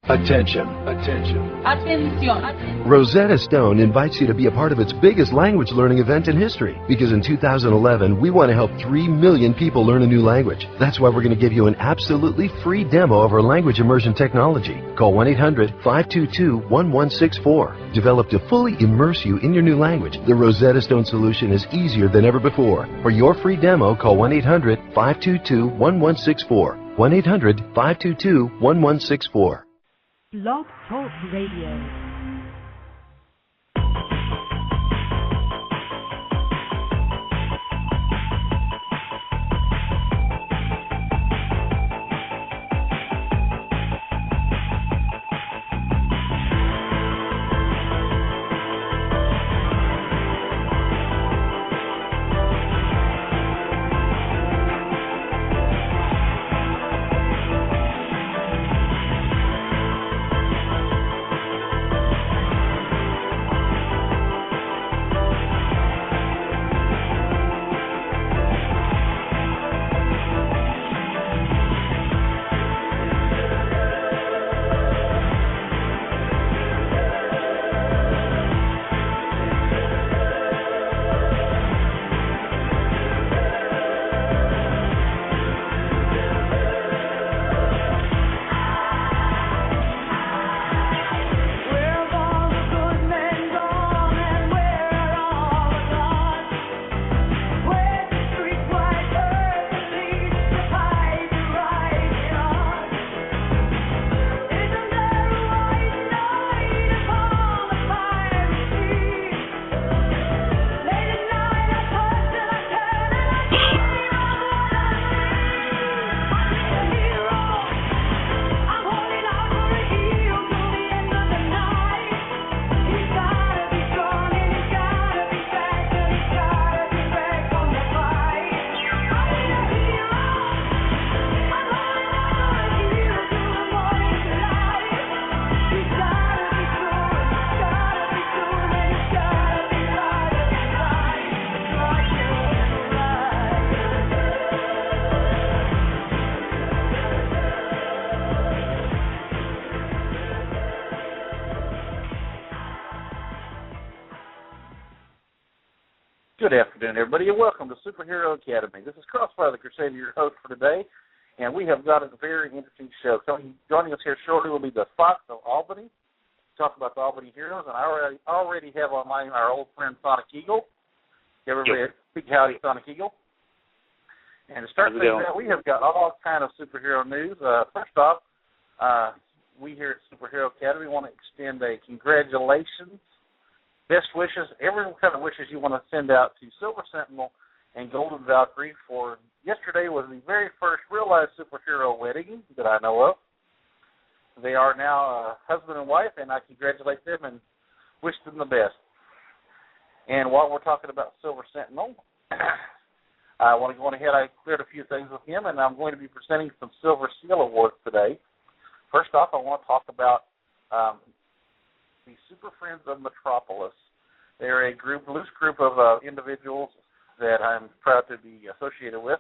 Attention. Attention. Rosetta Stone invites you to be a part of its biggest language learning event in history. Because in 2011, we want to help 3 million people learn a new language. That's why we're going to give you an absolutely free demo of our language immersion technology. Call 1-800-522-1164. Developed to fully immerse you in your new language, the Rosetta Stone solution is easier than ever before. For your free demo, call 1-800-522-1164. 1-800-522-1164. Blog Talk Radio. Good afternoon, everybody, and welcome to Superhero Academy. This is Crossfire the Crusader, your host for today, and we have got a very interesting show. Joining us here shortly will be the Fox of Albany, talk about the Albany Heroes, and I already have online our old friend Sonic Eagle. Give everybody a big howdy, Sonic Eagle. And to start things out, we have got all kind of superhero news. First off, we here at Superhero Academy want to extend a congratulations, best wishes, every kind of wishes you want to send out to Silver Sentinel and Golden Valkyrie for yesterday was the very first real-life superhero wedding that I know of. They are now husband and wife, and I congratulate them and wish them the best. And while we're talking about Silver Sentinel, I want to go on ahead. I cleared a few things with him, and I'm going to be presenting some Silver Seal Awards today. First off, I want to talk about the Super Friends of Metropolis. They're a loose group of individuals that I'm proud to be associated with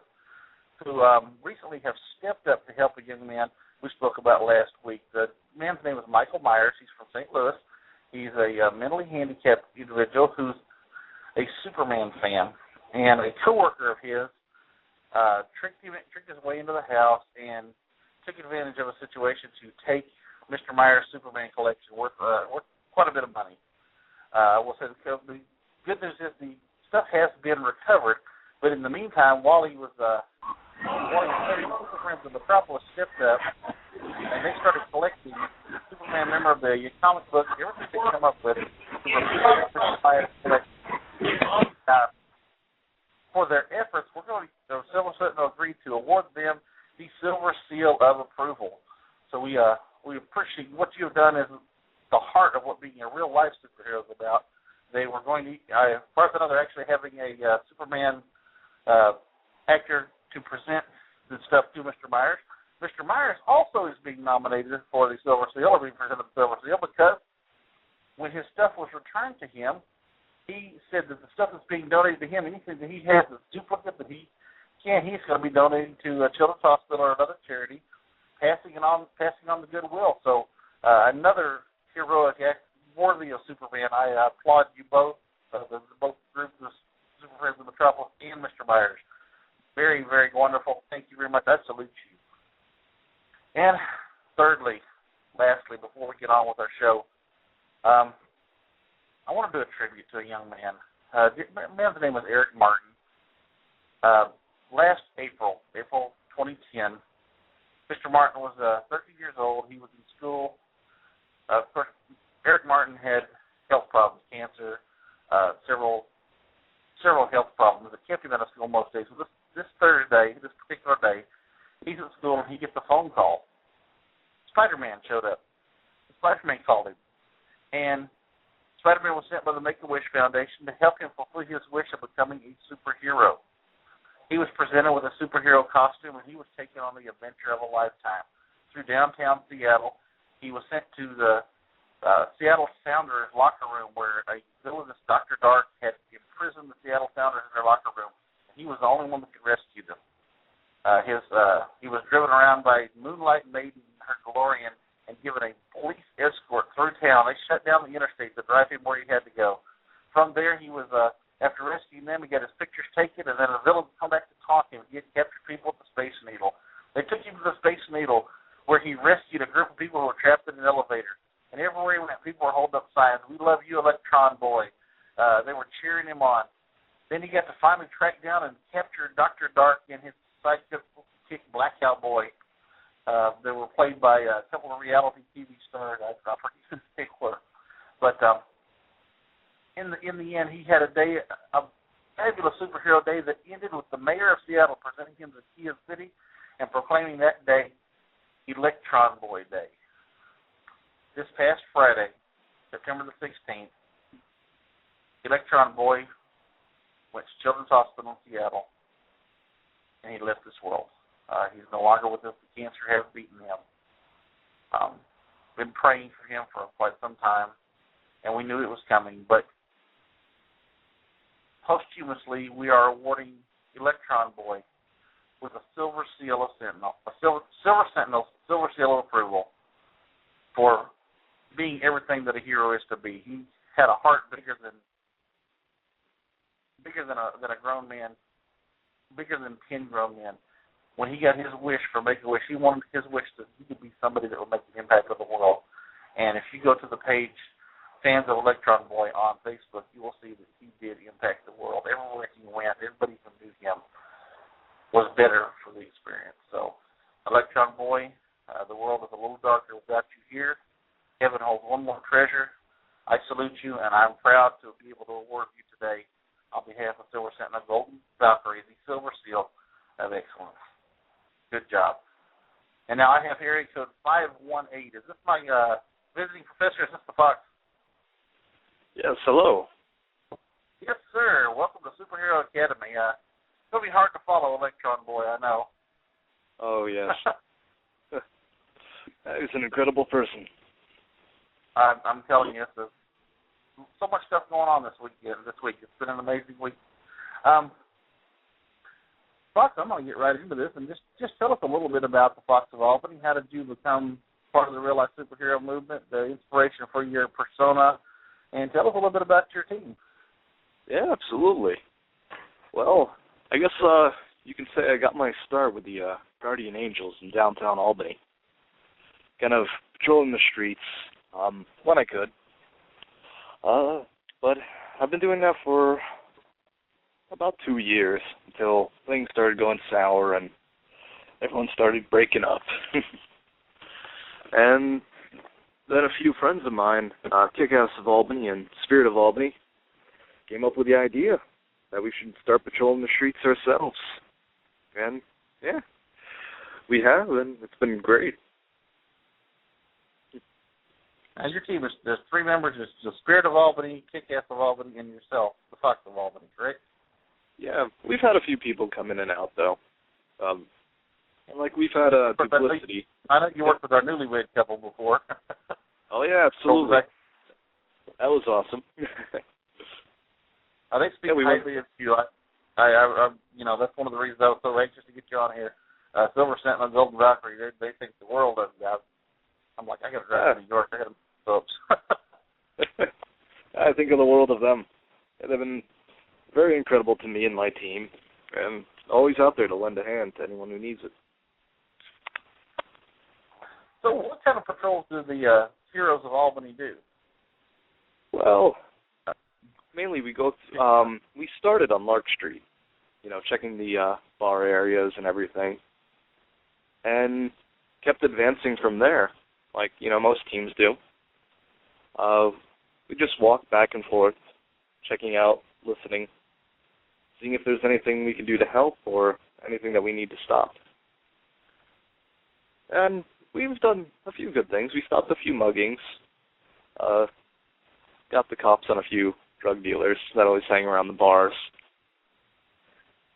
who recently have stepped up to help a young man we spoke about last week. The man's name is Michael Myers. He's from St. Louis. He's a mentally handicapped individual who's a Superman fan. And a coworker of his tricked his way into the house and took advantage of a situation to take Mr. Myers' Superman collection worth quite a bit of money. I will say the good news is the stuff has been recovered, but in the meantime, while he was Super Friends of Metropolis stepped up, and they started collecting Superman memorabilia, comic books, everything they come up with to replace the Myers collection. For their efforts, Silver Sentinel agreed to award them the Silver Seal of Approval. So we appreciate what you have done. Is the heart of what being a real life superhero is about. They were going to, as far as I know, they're actually having a Superman actor to present the stuff to Mr. Myers. Mr. Myers also is being nominated for the Silver Seal, or being presented the Silver Seal, because when his stuff was returned to him, he said that the stuff that's being donated to him, anything that he has that's duplicate that he's going to be donating to Children's Hospital or another charity, passing on the goodwill. So Another heroic act worthy of Superman. I applaud you both, both groups of Super Friends of Metropolis and Mr. Myers. Very, very wonderful. Thank you very much. I salute you. And thirdly, lastly, before we get on with our show, I want to do a tribute to a young man. The man's name is Eric Martin. Last April 2010, Mr. Martin was 13 years old. He was in school. Of course, Eric Martin had health problems, cancer, several health problems that kept him out of school most days. So this Thursday, this particular day, he's at school and he gets a phone call. Spider-Man showed up. Spider-Man called him. And Spider-Man was sent by the Make-A-Wish Foundation to help him fulfill his wish of becoming a superhero. He was presented with a superhero costume, and he was taken on the adventure of a lifetime. Through downtown Seattle, he was sent to the Seattle Sounders locker room where a villainous Dr. Dark had imprisoned the Seattle Sounders in their locker room. He was the only one that could rescue them. He was driven around by Moonlight Maiden in her DeLorean and given a police escort through town. They shut down the interstate to drive him where he had to go. From there, he was... After rescuing them, he got his pictures taken, and then the villains come back to taunt him. He had captured people at the Space Needle. They took him to the Space Needle, where he rescued a group of people who were trapped in an elevator. And everywhere he went, people were holding up signs, "We love you, Electron Boy." They were cheering him on. Then he got to finally track down and capture Dr. Dark and his sidekick Black Cowboy. They were played by a couple of reality TV stars. I forget who they were. But... In the end, he had a fabulous superhero day that ended with the mayor of Seattle presenting him the key of the city and proclaiming that day Electron Boy Day. This past Friday, September the 16th, Electron Boy went to Children's Hospital in Seattle, and he left this world. He's no longer with us. The cancer has beaten him. Been praying for him for quite some time, and we knew it was coming, but posthumously, we are awarding Electron Boy with a Silver Seal of Sentinel, Silver Seal of Approval for being everything that a hero is to be. He had a heart bigger than a grown man, bigger than 10 grown men. When he got his wish for Make-A-Wish, he wanted his wish that he could be somebody that would make an impact on the world. And if you go to the page Fans of Electron Boy on Facebook, you will see that he did impact the world. Everywhere he went, everybody who knew him was better for the experience. So, Electron Boy, the world is a little darker without you here. Heaven holds one more treasure. I salute you, and I'm proud to be able to award you today on behalf of Silver Sentinel Golden Valkyrie the Silver Seal of Excellence. Good job. And now I have area code 518. Is this my visiting professor? Is this the Fox? Yes, hello. Yes, sir. Welcome to Superhero Academy. It'll be hard to follow Electron Boy, I know. Oh, yes. He's an incredible person. I'm telling you, there's so much stuff going on this week. It's been an amazing week. Fox, I'm going to get right into this and just tell us a little bit about the Fox of Albany. How did you become part of the real-life superhero movement, the inspiration for your persona, and tell us a little bit about your team. Yeah, absolutely. Well, I guess you can say I got my start with the Guardian Angels in downtown Albany. Kind of patrolling the streets when I could. But I've been doing that for about 2 years until things started going sour and everyone started breaking up. And then a few friends of mine, Kick-Ass of Albany and Spirit of Albany, came up with the idea that we should start patrolling the streets ourselves. And, yeah, we have, and it's been great. And your team, there's 3 members. There's the Spirit of Albany, Kick-Ass of Albany, and yourself, the Fox of Albany, correct? Yeah, we've had a few people come in and out, though. And like we've had publicity. I know you worked with our newlywed couple before. Oh, yeah, absolutely. That was awesome. I think speak highly of you. I that's one of the reasons I was so anxious to get you on here. Silver Sentinel and Golden Valkyrie, they think the world of you. I'm like, I got to drive to New York. I got to folks. I think of the world of them. They've been very incredible to me and my team, and always out there to lend a hand to anyone who needs it. So what kind of patrols do the Heroes of Albany do? Well, mainly we go. We started on Lark Street, checking the bar areas and everything, and kept advancing from there, like most teams do. We just walked back and forth, checking out, listening, seeing if there's anything we can do to help or anything that we need to stop. And we've done a few good things. We stopped a few muggings, got the cops on a few drug dealers that always hang around the bars.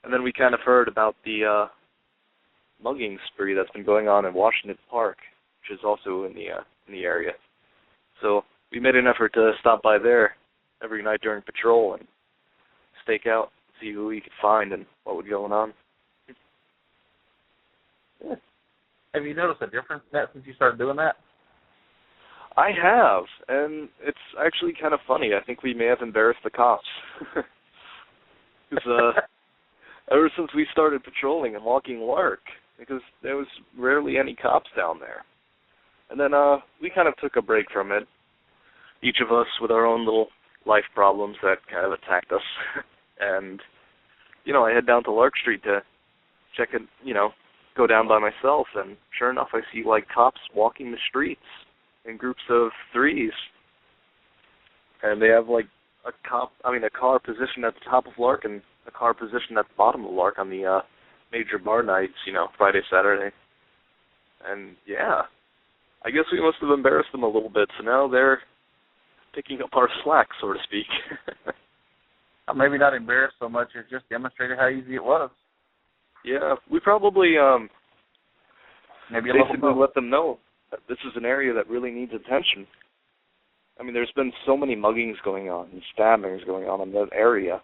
And then we kind of heard about the mugging spree that's been going on in Washington Park, which is also in the area. So we made an effort to stop by there every night during patrol and stake out, see who we could find and what was going on. Yeah. Have you noticed a difference in that since you started doing that? I have, and it's actually kind of funny. I think we may have embarrassed the cops. Because ever since we started patrolling and walking Lark, because there was rarely any cops down there. And then we kind of took a break from it, each of us with our own little life problems that kind of attacked us. And, I head down to Lark Street to check it, go down by myself, and sure enough, I see, cops walking the streets in groups of threes. And they have, a car positioned at the top of Lark and a car positioned at the bottom of Lark on the major bar nights, Friday, Saturday. And, yeah, I guess we must have embarrassed them a little bit, so now they're picking up our slack, so to speak. Maybe not embarrassed so much as just demonstrated how easy it was. Yeah, we probably maybe basically let them know that this is an area that really needs attention. I mean, there's been so many muggings going on and stabbings going on in that area,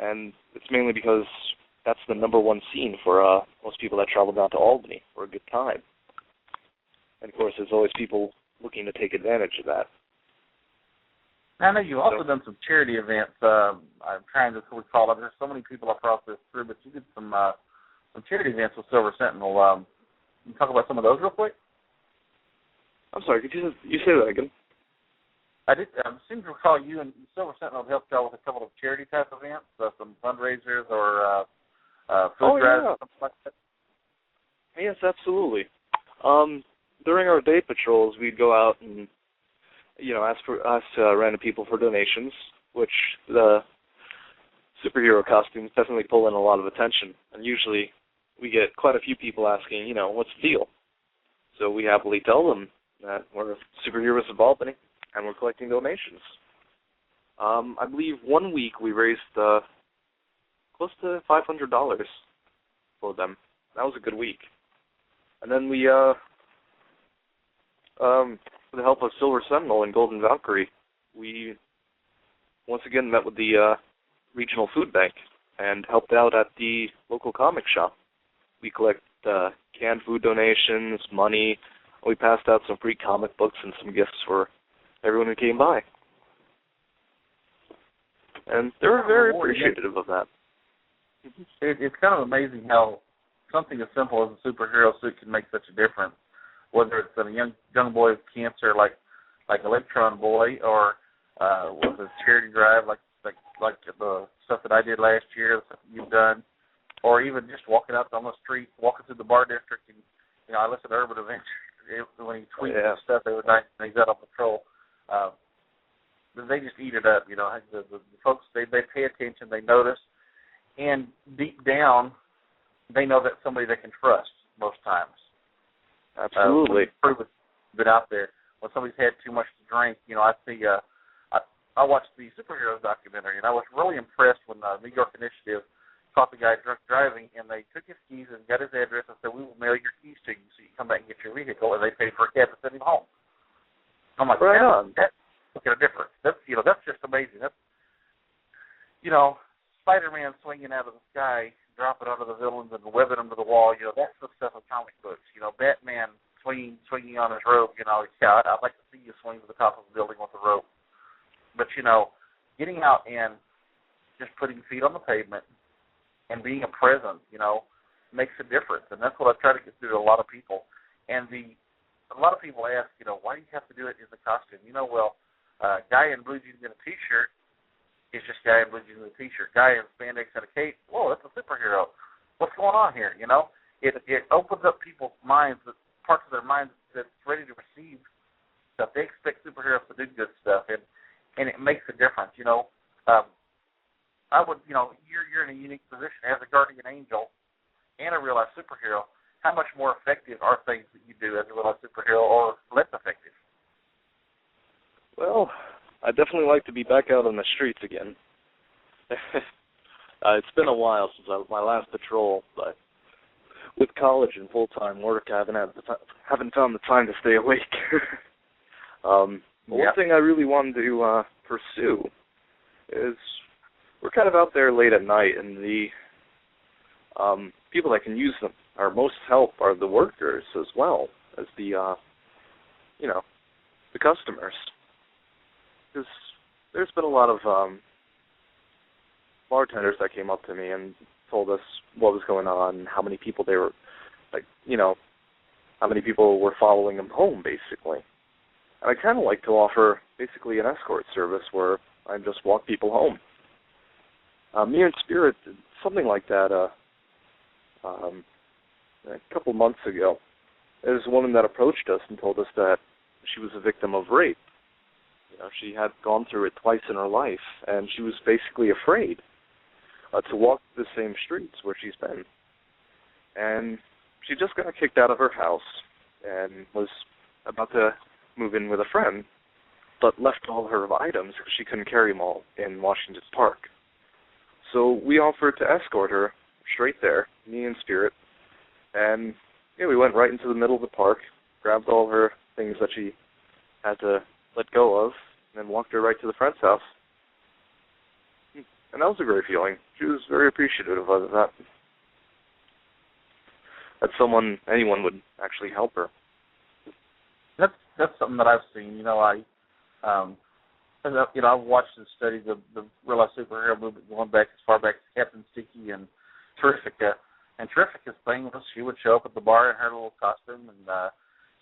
and it's mainly because that's the number one scene for most people that travel down to Albany for a good time. And, of course, there's always people looking to take advantage of that. I know you've also done some charity events. I'm trying to recall it. There's so many people across this through, but you did some charity events with Silver Sentinel. Can you talk about some of those real quick? I'm sorry, could you say that again? I seem to recall you and Silver Sentinel helped out with a couple of charity type events, some fundraisers or food drives or something like that. Yes, absolutely. During our day patrols, we'd go out and ask random people for donations, which the superhero costumes definitely pull in a lot of attention. And usually we get quite a few people asking, what's the deal? So we happily tell them that we're superheroes of Albany and we're collecting donations. I believe one week we raised close to $500 for them. That was a good week. And then we, with the help of Silver Sentinel and Golden Valkyrie, we once again met with the regional food bank and helped out at the local comic shop. We collect canned food donations, money. We passed out some free comic books and some gifts for everyone who came by. And they were very appreciative of that. It's kind of amazing how something as simple as a superhero suit can make such a difference. Whether it's a young boy with cancer like Electron Boy, or with a charity drive like the stuff that I did last year, the stuff that you've done, or even just walking out on the street, walking through the bar district, and I listen to Urban Adventure when he tweets and stuff every night when he's out on patrol. They just eat it up, The folks they pay attention, they notice, and deep down, they know that's somebody they can trust most times. Absolutely. Been out there when somebody's had too much to drink. I see. I watched the superheroes documentary, and I was really impressed when the New York Initiative caught the guy drunk driving, and they took his keys and got his address and said, "We will mail your keys to you so you can come back and get your vehicle," and they paid for a cab to send him home. I'm like, right on. That's making a difference. That's just amazing. That's Spider-Man swinging out of the sky, dropping onto the villains and webbing them to the wall. That's the stuff of comic books. Batman swinging on his rope. Yeah, I'd like to see you swing to the top of the building with a rope. But getting out and just putting feet on the pavement and being a presence, makes a difference. And that's what I try to get through to a lot of people. And a lot of people ask, why do you have to do it in the costume? Guy in blue jeans and a T-shirt is just guy in blue jeans and a T-shirt. Guy in spandex and a cape, whoa, that's a superhero. What's going on here? It opens up people's minds, parts of their minds that's ready to receive stuff. They expect superheroes to do good stuff, and it makes a difference. I would, you're in a unique position as a guardian angel and a real-life superhero. How much more effective are things that you do as a real-life superhero, or less effective? Well, I'd definitely like to be back out on the streets again. It's been a while since my last patrol, but with college and full-time work, I haven't found the time to stay awake. One thing I really wanted to pursue is we're kind of out there late at night, and the people that can use them, our most help, are the workers as well as the customers. Because there's been a lot of bartenders that came up to me and told us what was going on, how many people they were, how many people were following them home, basically. And I kind of like to offer basically an escort service where I just walk people home. Me and Spirit did something like that a couple months ago. There's a woman that approached us and told us that she was a victim of rape. She had gone through it twice in her life, and she was basically afraid to walk the same streets where she's been. And she just got kicked out of her house and was about to move in with a friend, but left all her items because she couldn't carry them all in Washington Park. So we offered to escort her straight there, me and Spirit, and we went right into the middle of the park, grabbed all her things that she had to let go of, and then walked her right to the friend's house. And that was a great feeling. She was very appreciative of that. That anyone would actually help her. That's something that I've seen. I've watched and studied the real-life superhero movement going back as far back as Captain Sticky and Terrifica. And Terrifica's thing was she would show up at the bar in her little costume, and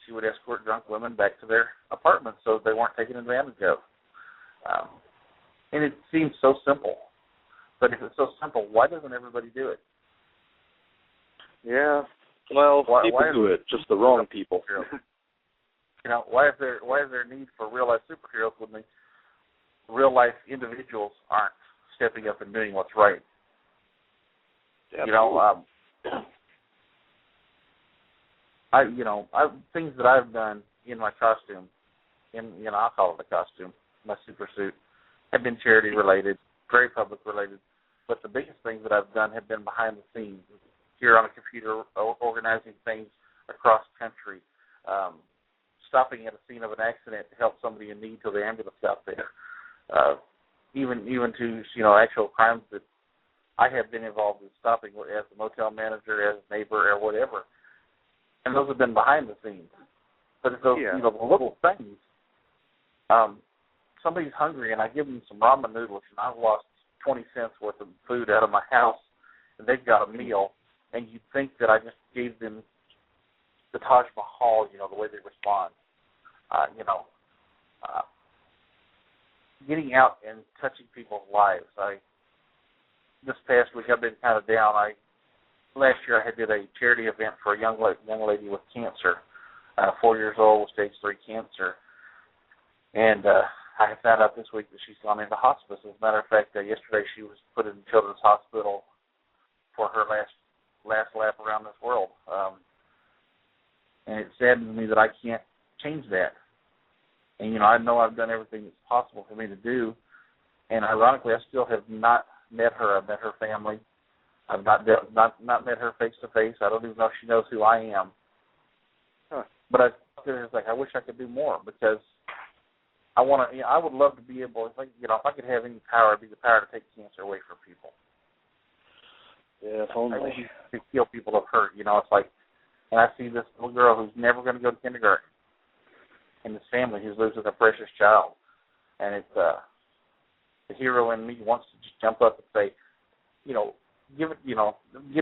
she would escort drunk women back to their apartments so they weren't taken advantage of. And it seems so simple. But if it's so simple, why doesn't everybody do it? Yeah, well, people do it, just the wrong people. Why is there a need for real-life superheroes when the real-life individuals aren't stepping up and doing what's right? Things that I've done in my costume, I'll call it a costume, my super suit, have been charity related, very public related. But the biggest things that I've done have been behind the scenes, here on a computer, organizing things across country, stopping at a scene of an accident to help somebody in need till the ambulance got there, even to actual crimes that I have been involved in stopping as a motel manager, as a neighbor, or whatever. And those have been behind the scenes. But it's those the little things. Somebody's hungry, and I give them some ramen noodles, and I've lost 20 cents worth of food out of my house, and they've got a meal, and you'd think that I just gave them the Taj Mahal, the way they respond. Getting out and touching people's lives. This past week I've been kind of down. Last year I did a charity event for a young lady with cancer, 4 years old with stage 3 cancer, and I found out this week that she's gone into hospice. As a matter of fact, yesterday she was put in Children's Hospital for her last lap around this world, and it saddens me that I can't change that. And I know I've done everything that's possible for me to do, and ironically, I still have not met her. I've met her family. I've not met her face to face. I don't even know if she knows who I am. But I wish I could do more, because I would love to be able, if I could have any power, it'd be the power to take cancer away from people. Yeah, if only. I wish to heal people of hurt. It's like And I see this little girl who's never going to go to kindergarten, and this family who's losing a precious child. And it's the hero in me wants to just jump up and say, give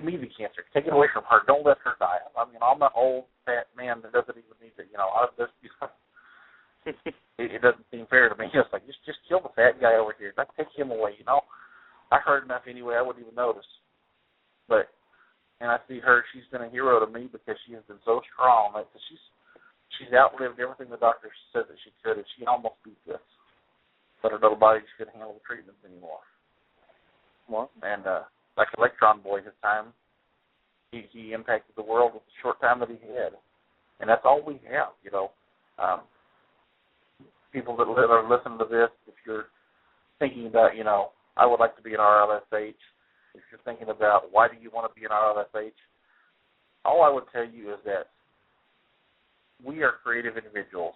me the cancer. Take it away from her. Don't let her die. I mean, I'm an old, fat man that doesn't even need it. It doesn't seem fair to me. It's like, just kill the fat guy over here. Like, take him away, I heard enough anyway. I wouldn't even notice. And I see her. She's been a hero to me because she has been so strong. She's outlived everything the doctor said that she could, and she almost beat this. But her little body just couldn't handle the treatments anymore. Well, and like Electron Boy, his time, he impacted the world with the short time that he had. And that's all we have, People that are listening to this, if you're thinking about, I would like to be an RLSH, if you're thinking about why do you want to be an RLSH, all I would tell you is that we are creative individuals.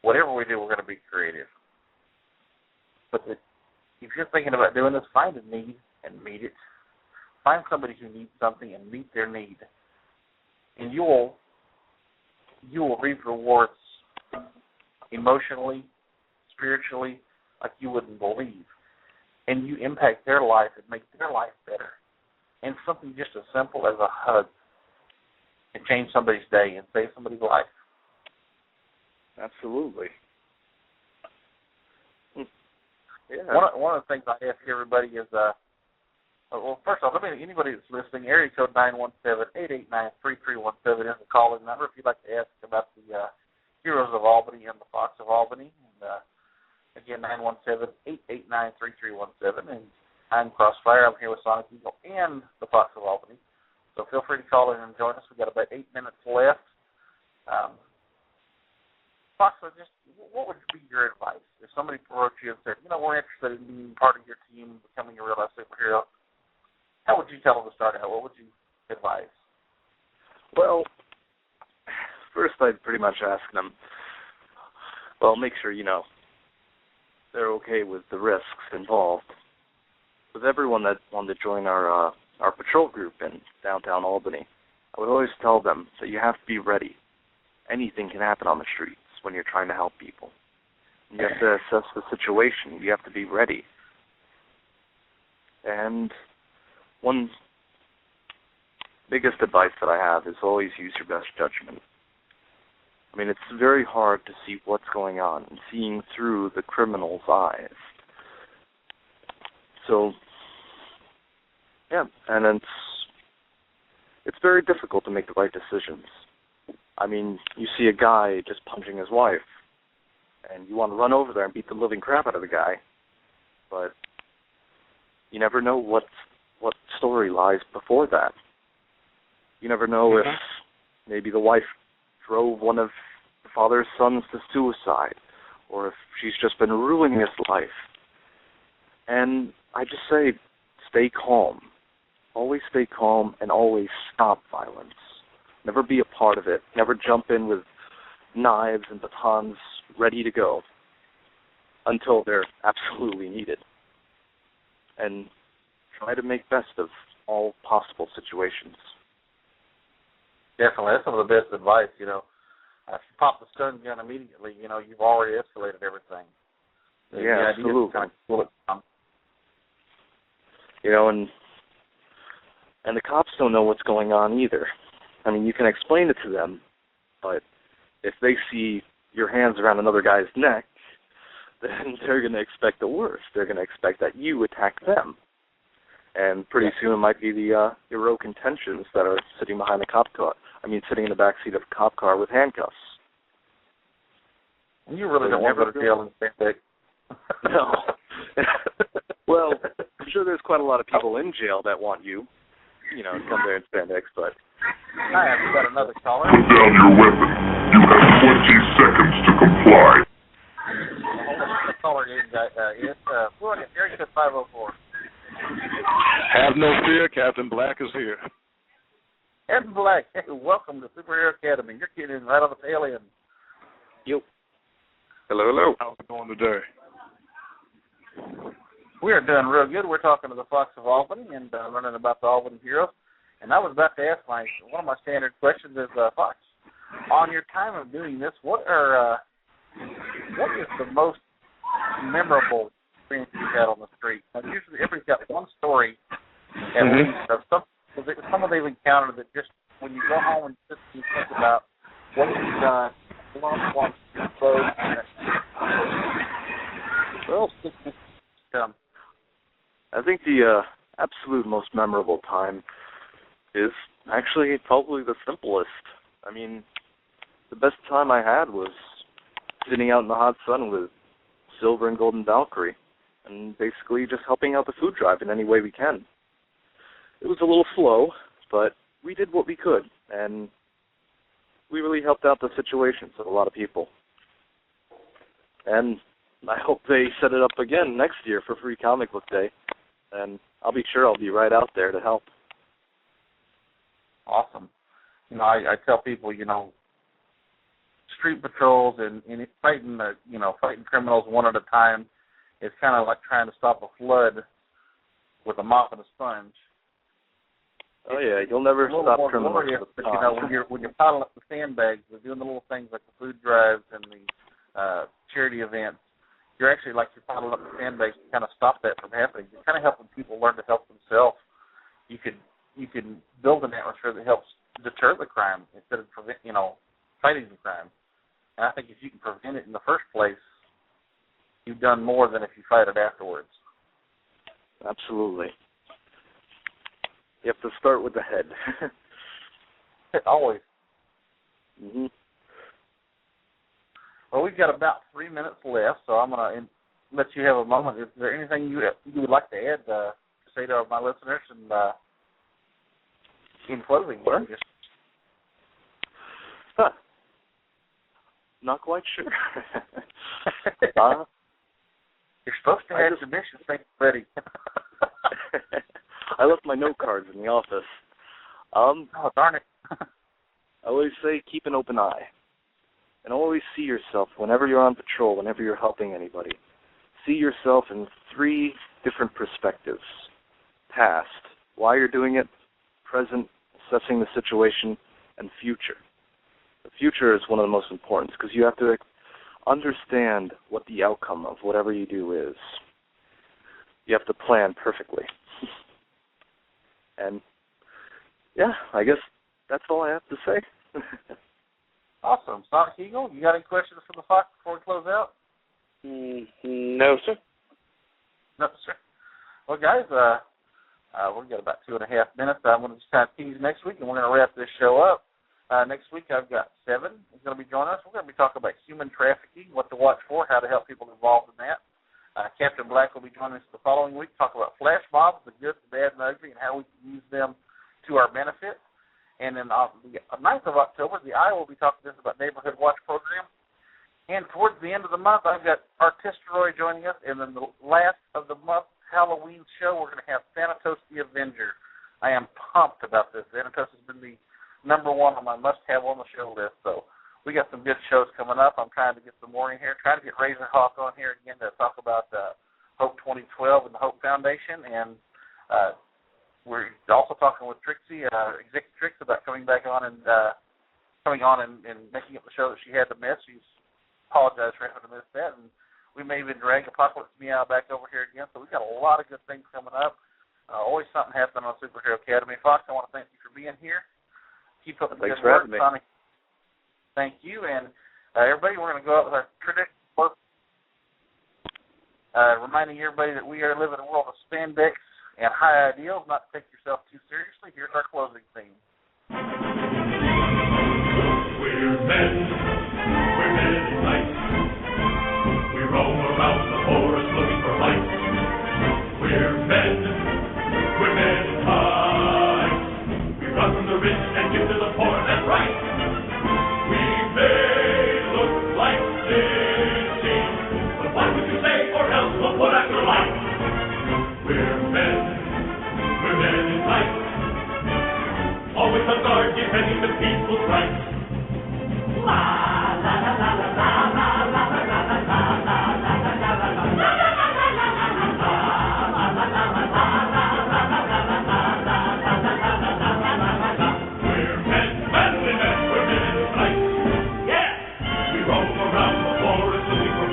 Whatever we do, we're going to be creative. But if you're thinking about doing this, find a need and meet it. Find somebody who needs something and meet their need. And you will reap rewards emotionally, spiritually, like you wouldn't believe. And you impact their life and make their life better. And something just as simple as a hug can change somebody's day and save somebody's life. Absolutely. Yeah. One of the things I ask everybody is, first off, anybody that's listening, area code 917-889-3317 is the calling number if you'd like to ask about the Heroes of Albany and the Fox of Albany. And again, 917-889-3317. And I'm Crossfire. I'm here with Sonic Eagle and the Fox of Albany. So feel free to call in and join us. We've got about 8 minutes left. Fox, what would be your advice if somebody approached you and said, we're interested in being part of your team, becoming a real-life superhero? How would you tell them to start out? What would you advise? Well, first I'd pretty much ask them, make sure, they're okay with the risks involved. With everyone that wanted to join our patrol group in downtown Albany, I would always tell them that you have to be ready. Anything can happen on the streets when you're trying to help people. You have to assess the situation. You have to be ready. And one biggest advice that I have is always use your best judgment. It's very hard to see what's going on and seeing through the criminal's eyes. So, yeah, and it's very difficult to make the right decisions. You see a guy just punching his wife, and you want to run over there and beat the living crap out of the guy, but you never know what story lies before that. You never know if maybe the wife drove one of the father's sons to suicide, or if she's just been ruining his life. And I just say, stay calm. Always stay calm and always stop violence. Never be a part of it. Never jump in with knives and batons ready to go until they're absolutely needed. And try to make best of all possible situations. Definitely. That's some of the best advice, If you pop the stun gun immediately, you've already escalated everything. Yeah, absolutely. Kind of cool it down. And the cops don't know what's going on either. You can explain it to them, but if they see your hands around another guy's neck, then they're going to expect the worst. They're going to expect that you attack them. And pretty soon it might be the heroic intentions that are sitting behind the cop car. Sitting in the back seat of a cop car with handcuffs. And you really don't want to go to jail in spandex. No. Well, I'm sure there's quite a lot of people in jail that want you, to come there in spandex, but... Hi, I've got another caller. Put down your weapon. You have 20 seconds to comply. The caller is Florida, area code 504. Have no fear, Captain Black is here. Captain Black, hey, welcome to Superhero Academy. You're getting in right on the tail end. Yo. Hello. How's it going today? We are doing real good. We're talking to the Fox of Albany and learning about the Albany Heroes. And I was about to ask one of my standard questions is, Fox, on your time of doing this, what is the most memorable experience you've had on the street? Now, usually everybody's got one story at least of someone they've encountered that just when you go home and just you think about what you've done, well, I think the absolute most memorable time is actually probably the simplest. I mean, the best time I had was sitting out in the hot sun with Silver and Golden Valkyrie and basically just helping out the food drive in any way we can. It was a little slow, but we did what we could, and we really helped out the situations of a lot of people. And I hope they set it up again next year for Free Comic Book Day, and I'll be sure I'll be right out there to help. Awesome. I tell people, street patrols and fighting criminals one at a time is kind of like trying to stop a flood with a mop and a sponge. Oh yeah, you'll never stop criminals. But when you're piling up the sandbags, we're doing the little things like the food drives and the charity events. You're actually you're piling up the sandbags to kind of stop that from happening. You're kind of helping people learn to help themselves. You can build an atmosphere that helps deter the crime instead of fighting the crime. And I think if you can prevent it in the first place, you've done more than if you fight it afterwards. Absolutely. You have to start with the head. Always. Mm-hmm. Well, we've got about 3 minutes left, so I'm going to let you have a moment. Is there anything you would like to add to say to my listeners and in closing? Sure. Not quite sure. You're supposed to have submission things ready. I left my note cards in the office. Oh, darn it. I always say keep an open eye. And always see yourself whenever you're on patrol, whenever you're helping anybody. See yourself in 3 different perspectives. Past, why you're doing it, present, assessing the situation, and future. The future is one of the most important because you have to understand what the outcome of whatever you do is. You have to plan perfectly. And, yeah, I guess that's all I have to say. Awesome. Sonic Eagle, you got any questions for the Fox before we close out? No, sir. No, sir. Well, guys, we've got about 2.5 minutes. I'm going to just kind of tease next week, and we're going to wrap this show up. Next week, I've got Seven who's going to be joining us. We're going to be talking about human trafficking, what to watch for, how to help people involved in that. Captain Black will be joining us the following week, talk about flash mobs, the good, the bad, and the ugly, and how we can use them to our benefit. And then on the 9th of October, the Eye will be talking to us about Neighborhood Watch Program. And towards the end of the month, I've got Artisteroid joining us. And then the last of the month, Halloween show, we're going to have Thanatos the Avenger. I am pumped about this. Thanatos has been the #1 on my must-have on the show list. So we got some good shows coming up. I'm trying to get some more in here. Trying to get Razorhawk on here again to talk about Hope 2012 and the Hope Foundation. And we're also talking with Trixie, Executive Trix, about coming on and making up the show that she had to miss. She's apologized for having to miss that. And we may even drag Apocalypse Meow back over here again. So we've got a lot of good things coming up. Always something happening on Superhero Academy. Fox, I want to thank you for being here. Keep up the good work, Sonic. Thank you. And everybody, we're going to go out with our traditional reminding everybody that we are living in a world of spandex and high ideals, not to take yourself too seriously. Here's our closing theme. We're men in light. We roam around the forest looking for light. We're men in high. We run from the rich and give to the poor, that's right. We may look like cities, but what would you say, or else we'll put out your light. We're men in light. Always on guard, defending the people's rights.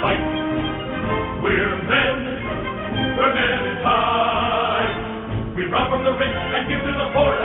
fight. We're men in time. We run from the rich and give to the poor.